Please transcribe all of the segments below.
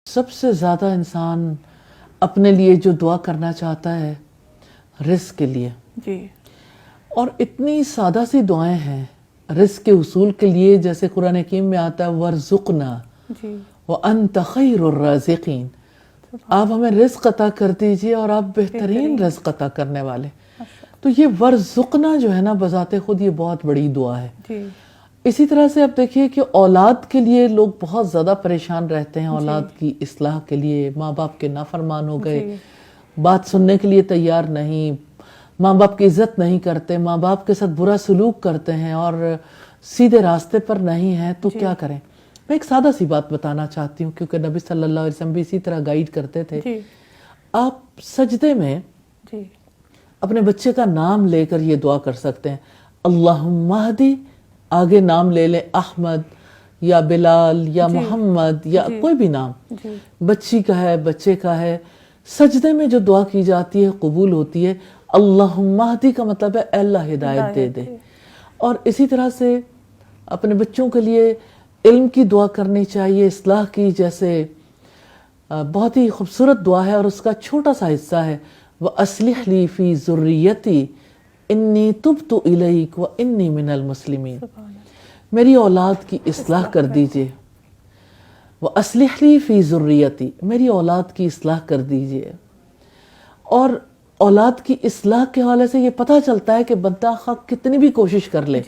سب سے زیادہ انسان اپنے لیے جو دعا کرنا چاہتا ہے رزق کے لیے، جی، اور اتنی سادہ سی دعائیں ہیں رزق کے حصول کے لیے، جیسے قرآن حکیم میں آتا ہے وَارْزُقْنَا جی، وَأَنْتَ خَيْرُ الرَّازِقِينَ، آپ ہمیں رزق عطا کر دیجئے اور آپ بہترین رزق عطا کرنے والے۔ تو یہ وَارْزُقْنَا جو ہے نا بذات خود یہ بہت بڑی دعا ہے۔ جی، اسی طرح سے اب دیکھیے کہ اولاد کے لیے لوگ بہت زیادہ پریشان رہتے ہیں، اولاد کی اصلاح کے لیے، ماں باپ کے نافرمان ہو گئے، بات سننے کے لیے تیار نہیں، ماں باپ کی عزت نہیں کرتے، ماں باپ کے ساتھ برا سلوک کرتے ہیں اور سیدھے راستے پر نہیں ہیں، تو کیا کریں؟ میں ایک سادہ سی بات بتانا چاہتی ہوں، کیونکہ نبی صلی اللہ علیہ وسلم بھی اسی طرح گائیڈ کرتے تھے۔ آپ سجدے میں اپنے بچے کا نام لے کر یہ دعا کر سکتے ہیں، اللہم اہدی، آگے نام لے لیں، احمد یا بلال یا محمد یا کوئی بھی نام، بچی کا ہے، بچے کا ہے۔ سجدے میں جو دعا کی جاتی ہے قبول ہوتی ہے۔ اللہم اہدی کا مطلب ہے اے اللہ ہدایت دے دے۔ اور اسی طرح سے اپنے بچوں کے لیے علم کی دعا کرنی چاہیے، اصلاح کی، جیسے بہت ہی خوبصورت دعا ہے اور اس کا چھوٹا سا حصہ ہے، وَأَصْلِحْ لِي فِي ذُرِّيَّتِي إِنِّي تُبْتُ إِلَيْكَ وَإِنِّي مِنَ الْمُسْلِمِينَ، میری اولاد کی اصلاح کر دیجئے۔ وَأَصْلِحْ لِي فِي ذُرِّيَّتِي، میری اولاد کی اصلاح کر دیجئے۔ اور اولاد کی اصلاح کے حوالے سے یہ پتہ چلتا ہے کہ بندہ خواہ کتنی بھی کوشش کر لے،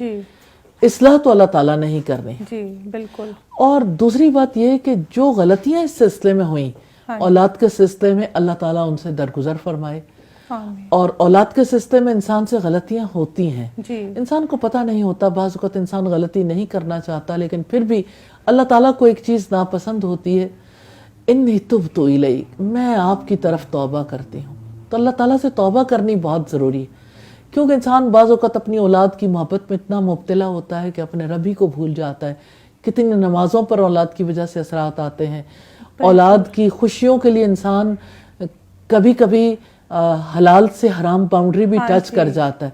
اصلاح تو اللہ تعالیٰ نہیں کرنی۔ جی، بالکل۔ اور دوسری بات یہ کہ جو غلطیاں اس سلسلے میں ہوئیں اولاد کے سلسلے میں، اللہ تعالیٰ ان سے درگزر فرمائے۔ اور اولاد کے سلسلے میں انسان سے غلطیاں ہوتی ہیں، انسان کو پتہ نہیں ہوتا، بعض اوقات انسان غلطی نہیں کرنا چاہتا، لیکن پھر بھی اللہ تعالیٰ کو ایک چیز ناپسند ہوتی ہے، انی تبت الیک، میں آپ کی طرف توبہ کرتی ہوں۔ تو اللہ تعالیٰ سے توبہ کرنی بہت ضروری ہے، کیونکہ انسان بعض اوقات اپنی اولاد کی محبت میں اتنا مبتلا ہوتا ہے کہ اپنے رب ہی کو بھول جاتا ہے۔ کتنی نمازوں پر اولاد کی وجہ سے اثرات آتے ہیں، اولاد کی خوشیوں کے لیے انسان کبھی کبھی حلال سے حرام باؤنڈری بھی ٹچ کر جاتا ہے۔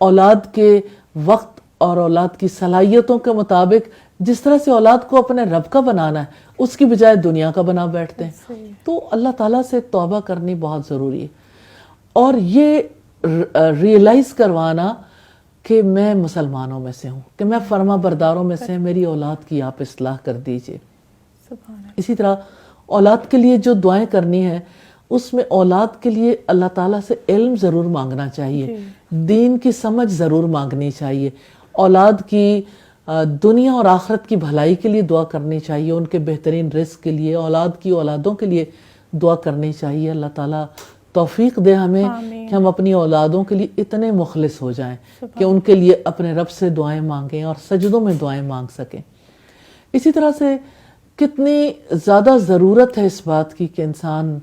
اولاد کے وقت اور اولاد کی صلاحیتوں کے مطابق جس طرح سے اولاد کو اپنے رب کا بنانا ہے، اس کی بجائے دنیا کا بنا بیٹھتے ہیں۔ تو اللہ تعالیٰ سے توبہ کرنی بہت ضروری ہے، اور یہ ریئلائز کروانا کہ میں مسلمانوں میں سے ہوں، کہ میں فرما برداروں میں سے، میری اولاد کی آپ اصلاح کر دیجئے۔ اسی طرح اولاد کے لیے جو دعائیں کرنی ہیں، اس میں اولاد کے لیے اللہ تعالیٰ سے علم ضرور مانگنا چاہیے، دین کی سمجھ ضرور مانگنی چاہیے، اولاد کی دنیا اور آخرت کی بھلائی کے لیے دعا کرنی چاہیے، ان کے بہترین رزق کے لیے، اولاد کی اولادوں کے لیے دعا کرنی چاہیے۔ اللہ تعالیٰ توفیق دے ہمیں کہ ہم اپنی اولادوں کے لیے اتنے مخلص ہو جائیں کہ ان کے لیے اپنے رب سے دعائیں مانگیں اور سجدوں میں دعائیں مانگ سکیں۔ اسی طرح سے کتنی زیادہ ضرورت ہے اس بات کی کہ انسان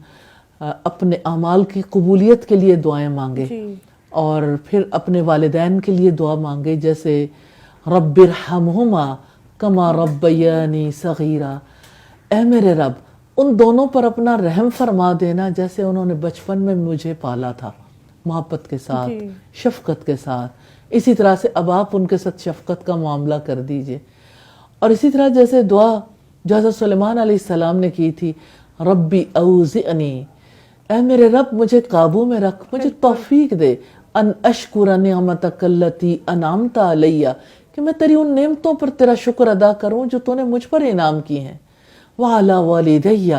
اپنے اعمال کی قبولیت کے لیے دعائیں مانگے، اور پھر اپنے والدین کے لیے دعا مانگے، جیسے رب ارحمہما کما ربیانی صغیرا، اے میرے رب ان دونوں پر اپنا رحم فرما دینا جیسے انہوں نے بچپن میں مجھے پالا تھا، محبت کے ساتھ، شفقت کے ساتھ۔ اسی طرح سے اب آپ ان کے ساتھ شفقت کا معاملہ کر دیجئے۔ اور اسی طرح جیسے دعا جو حضرت سلیمان علیہ السلام نے کی تھی، ربی اوزعنی، اے میرے رب مجھے قابو میں رکھ، مجھے توفیق دے، ان اشکر نعمتک التی انعمت علیہ، کہ میں تیری ان نعمتوں پر تیرا شکر ادا کروں جو تو نے مجھ پر انعام کی ہیں، وعلی والدیہ،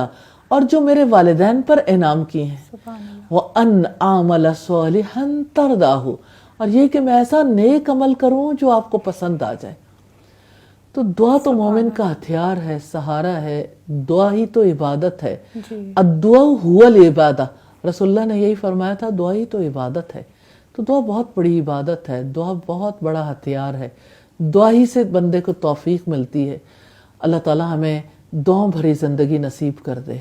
اور جو میرے والدین پر انعام کی ہیں، وان اعمل صالحا ترضاہ، اور یہ کہ میں ایسا نیک عمل کروں جو آپ کو پسند آ جائے۔ تو دعا تو مومن کا ہتھیار ہے، سہارا ہے، دعا ہی تو عبادت ہے۔ الدعاء هو العبادہ، رسول اللہ نے یہی فرمایا تھا، دعا ہی تو عبادت ہے۔ تو دعا بہت بڑی عبادت ہے، دعا بہت بڑا ہتھیار ہے، دعا ہی سے بندے کو توفیق ملتی ہے۔ اللہ تعالی ہمیں دعاؤں بھری زندگی نصیب کر دے۔